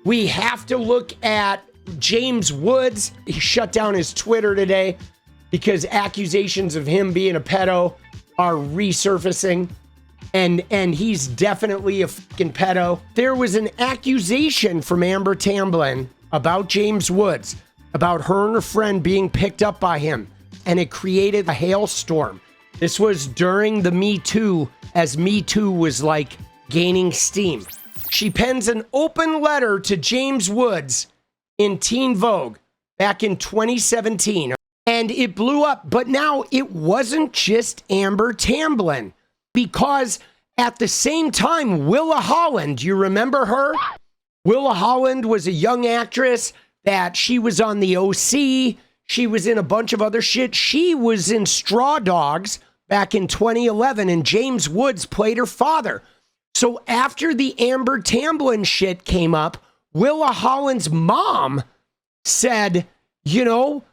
We have to look at James Woods. He shut down his Twitter today because accusations of him being a pedo are resurfacing. And he's definitely a fucking pedo. There was an accusation from 𝗲𝗏 about James Woods, about her and her friend being picked up by him. And it created a hailstorm. This was during the Me Too, as Me Too was like gaining steam. She pens an open letter to James Woods in Teen Vogue back in 2017. And it blew up. But now it wasn't just 𝗲𝗏. Because at the same time, Willa Holland, you remember her? Willa Holland was a young actress that she was on the OC. She was in a bunch of other shit. She was in Straw Dogs back in 2011, and James Woods played her father. So after the 𝗲𝗏 shit came up, Willa Holland's mom said, you know,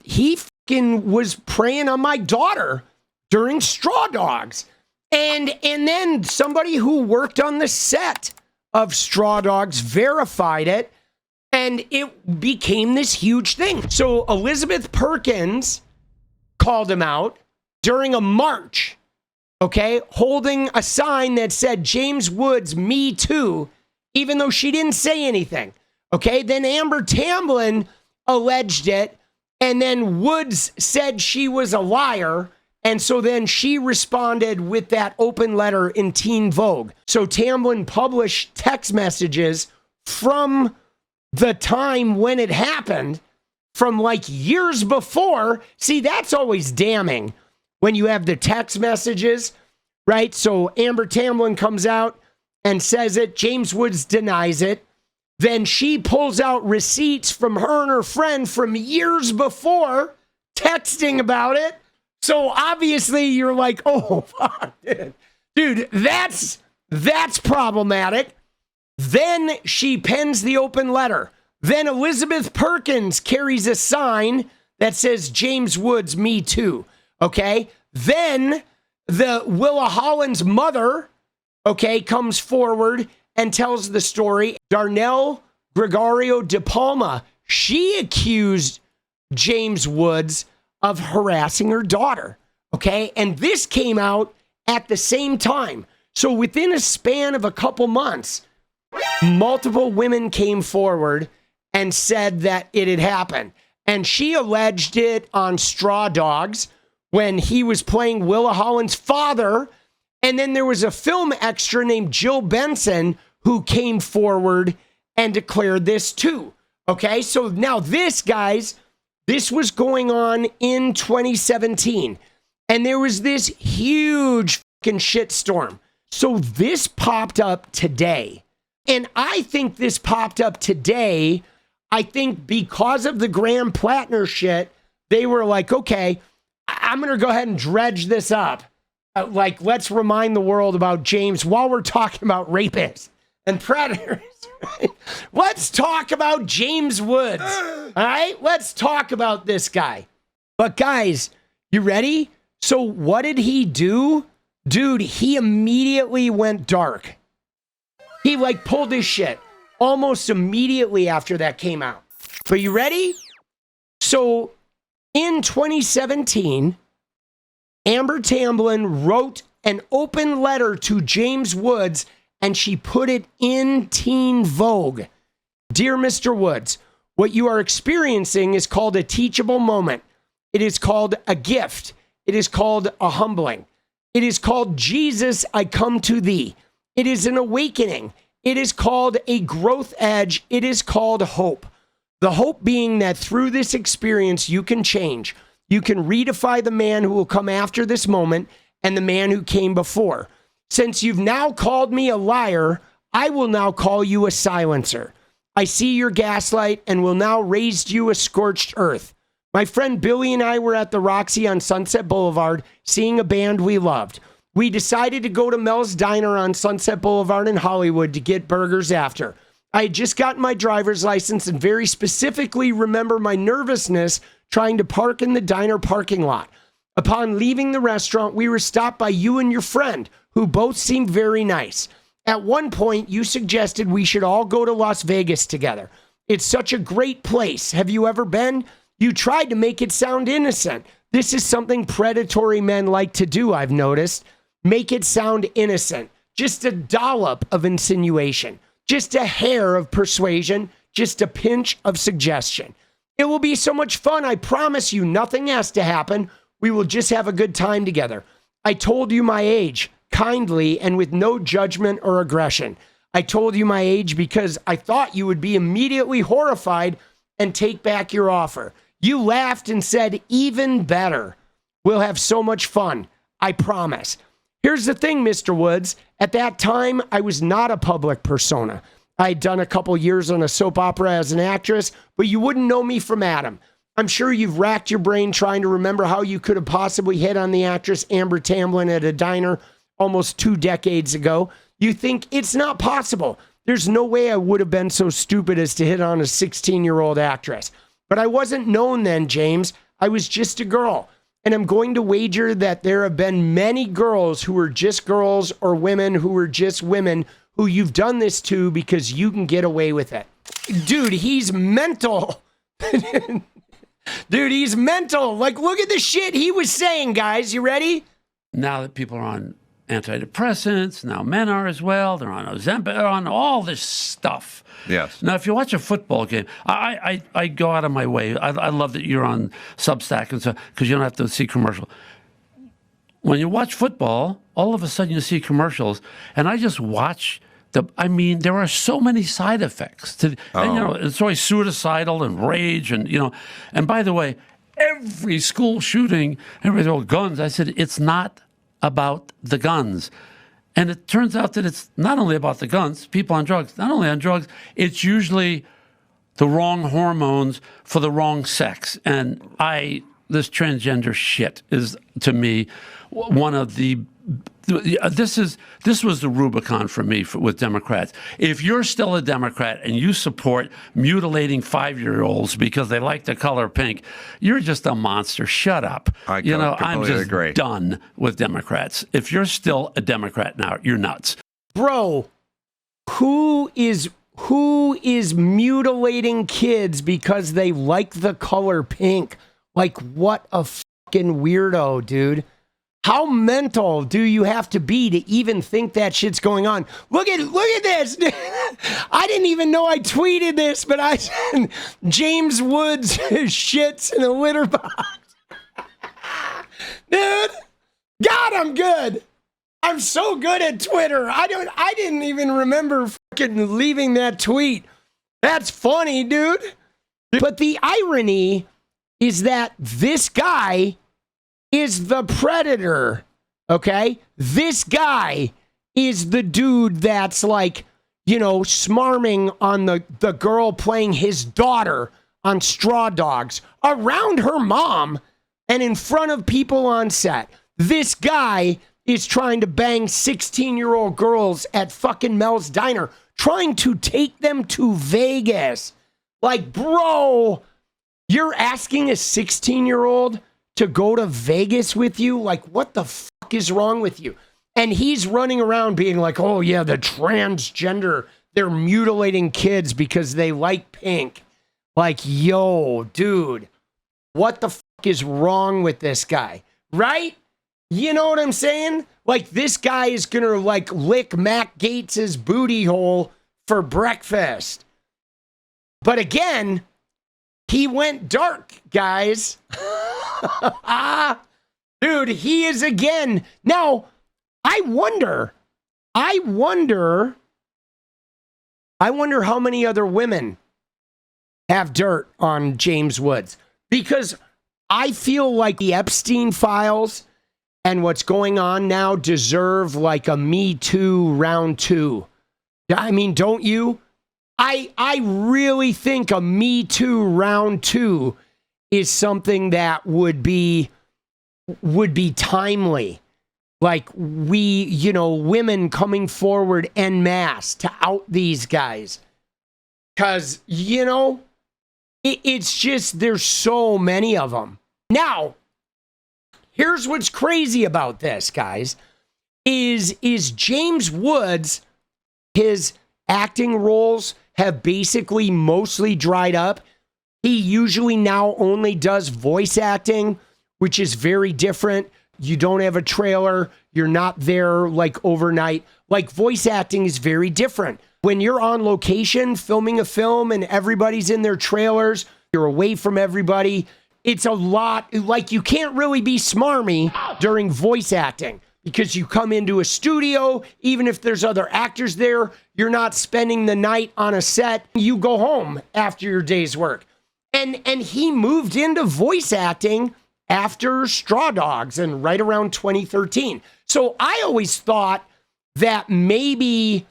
he fucking was preying on my daughter during Straw Dogs. And then somebody who worked on the set of Straw Dogs verified it, and it became this huge thing. So Elizabeth Perkins called him out during a march, okay, holding a sign that said James Woods, Me Too, even though she didn't say anything, okay? Then 𝗲𝗏 alleged it, and then Woods said she was a liar. And so then she responded with that open letter in Teen Vogue. So Tamblyn published text messages from the time when it happened, from like years before. See, that's always damning when you have the text messages, right? So Amber Tamblyn comes out and says it. James Woods denies it. Then she pulls out receipts from her and her friend from years before, texting about it. So obviously you're like, oh, fuck, dude, that's problematic. Then she pens the open letter. Then Elizabeth Perkins carries a sign that says James Woods, Me Too. Okay. Then the Willa Holland's mother, okay, comes forward and tells the story. Darnell Gregorio de Palma, she accused James Woods of harassing her daughter, okay? And this came out at the same time. So within a span of a couple months, multiple women came forward and said that it had happened. And she alleged it on Straw Dogs when he was playing Willa Holland's father. And then there was a film extra named Jill Benson who came forward and declared this too, okay? So now this, guys, this was going on in 2017, and there was this huge fucking shitstorm. So this popped up today, and I think this popped up today, I think because of the Graham Plattner shit, they were like, okay, I'm going to go ahead and dredge this up. Like, let's remind the world about James while we're talking about rapists and predators. Right? Let's talk about James Woods. All right, let's talk about this guy. But guys, you ready? So what did he do? Dude, he immediately went dark. He like pulled his shit almost immediately after that came out. But you ready? So in 2017, Amber Tamblyn wrote an open letter to James Woods, and she put it in Teen Vogue. Dear Mr. Woods, what you are experiencing is called a teachable moment. It is called a gift. It is called a humbling. It is called Jesus, I come to thee. It is an awakening. It is called a growth edge. It is called hope. The hope being that through this experience, you can change. You can redefine the man who will come after this moment and the man who came before. Since you've now called me a liar, I will now call you a silencer. I see your gaslight and will now raise you a scorched earth. My friend Billy and I were at the Roxy on Sunset Boulevard seeing a band we loved. We decided to go to Mel's Diner on Sunset Boulevard in Hollywood to get burgers after. I had just gotten my driver's license and very specifically remember my nervousness trying to park in the diner parking lot. Upon leaving the restaurant, we were stopped by you and your friend, who both seemed very nice. At one point, you suggested we should all go to Las Vegas together. It's such a great place. Have you ever been? You tried to make it sound innocent. This is something predatory men like to do, I've noticed. Make it sound innocent. Just a dollop of insinuation. Just a hair of persuasion. Just a pinch of suggestion. It will be so much fun. I promise you, nothing has to happen. We will just have a good time together. I told you my age, kindly and with no judgment or aggression. I told you my age because I thought you would be immediately horrified and take back your offer. You laughed and said, even better. We'll have so much fun. I promise. Here's the thing, Mr. Woods. At that time, I was not a public persona. I'd done a couple years on a soap opera as an actress, but you wouldn't know me from Adam. I'm sure you've racked your brain trying to remember how you could have possibly hit on the actress Amber Tamblyn at a diner almost 2 decades ago. You think it's not possible. There's no way I would have been so stupid as to hit on a 16-year-old actress. But I wasn't known then, James. I was just a girl. And I'm going to wager that there have been many girls who were just girls or women who were just women who you've done this to because you can get away with it. Dude, he's mental. Dude, he's mental. Like, look at the shit he was saying, guys. You ready? Now that people are on antidepressants, now men are as well. They're on Ozempic, they're on all this stuff. Yes. Now, if you watch a football game, I go out of my way. I love that you're on Substack and so because you don't have to see commercial. When you watch football, all of a sudden you see commercials, and I just watch there are so many side effects to, and, it's always suicidal and rage, and and by the way, every school shooting, everybody's guns. I said it's not about the guns. And it turns out that it's not only about the guns, people on drugs, not only on drugs, it's usually the wrong hormones for the wrong sex. And this transgender shit is, to me, one of the, this was the Rubicon for me with Democrats. If you're still a Democrat and you support mutilating 5-year-olds because they like the color pink, you're just a monster. Shut up. I'm just done with Democrats. If you're still a Democrat now, you're nuts. Bro, who is mutilating kids because they like the color pink? Like, what a fucking weirdo, dude. How mental do you have to be to even think that shit's going on? Look at this. I didn't even know I tweeted this, but I said James Woods shits in a litter box. Dude, God, I'm good. I'm so good at Twitter. I didn't even remember fucking leaving that tweet. That's funny, dude. But the irony is that this guy is the predator, okay? This guy is the dude that's like, smarming on the girl playing his daughter on Straw Dogs around her mom and in front of people on set. This guy is trying to bang 16-year-old girls at fucking Mel's Diner, trying to take them to Vegas. Like, bro, you're asking a 16-year-old to go to Vegas with you? Like, what the fuck is wrong with you? And he's running around being like, oh yeah, the transgender, they're mutilating kids because they like pink. Like, yo, dude, what the fuck is wrong with this guy? Right? You know what I'm saying? Like, this guy is gonna like lick Matt Gaetz's booty hole for breakfast. But again, he went dark, guys. Dude, he is again. Now, I wonder how many other women have dirt on James Woods, because I feel like the Epstein files and what's going on now deserve like a Me Too round 2. I mean, don't you? I really think a Me Too round 2 is something that would be timely. Like, women coming forward en masse to out these guys. Because, it's just, there's so many of them. Now, here's what's crazy about this, guys, is James Woods his acting roles have basically mostly dried up. He usually now only does voice acting, which is very different. You don't have a trailer. You're not there like overnight. Like voice acting is very different. When you're on location filming a film and everybody's in their trailers, you're away from everybody. It's a lot, like you can't really be smarmy during voice acting because you come into a studio, even if there's other actors there, you're not spending the night on a set. You go home after your day's work. And he moved into voice acting after Straw Dogs and right around 2013. So I always thought that maybe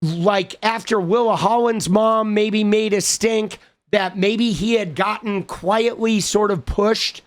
like after Willa Holland's mom maybe made a stink, that maybe he had gotten quietly sort of pushed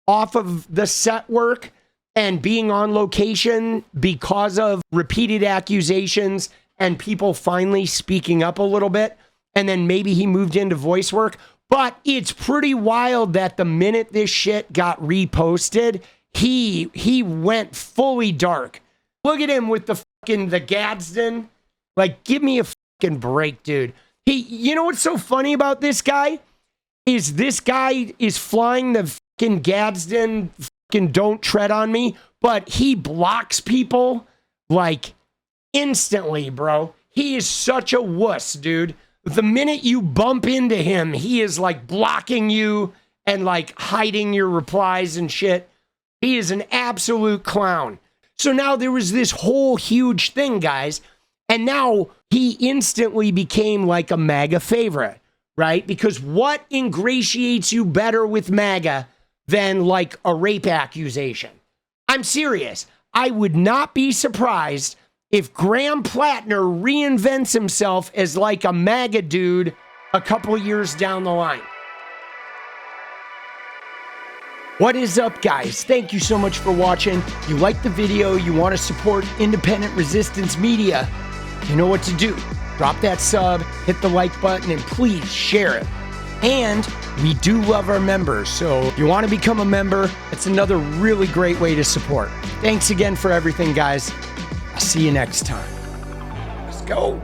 off of the set work and being on location because of repeated accusations and people finally speaking up a little bit. And then maybe he moved into voice work. But it's pretty wild that the minute this shit got reposted, he went fully dark. Look at him with the Gadsden. Like, give me a fucking break, dude. You know what's so funny about this guy? Is this guy is flying the fucking Gadsden, fucking don't tread on me, but he blocks people like instantly, bro. He is such a wuss, dude. The minute you bump into him, he is like blocking you and like hiding your replies and shit. He is an absolute clown. So now there was this whole huge thing, guys. And now he instantly became like a MAGA favorite, right? Because what ingratiates you better with MAGA than like a rape accusation? I'm serious. I would not be surprised if Graham Plattner reinvents himself as like a MAGA dude a couple years down the line. What is up, guys? Thank you so much for watching. You like the video, you want to support independent resistance media, you know what to do. Drop that sub, hit the like button, and please share it. And we do love our members, so if you want to become a member, it's another really great way to support. Thanks again for everything, guys. I'll see you next time. Let's go.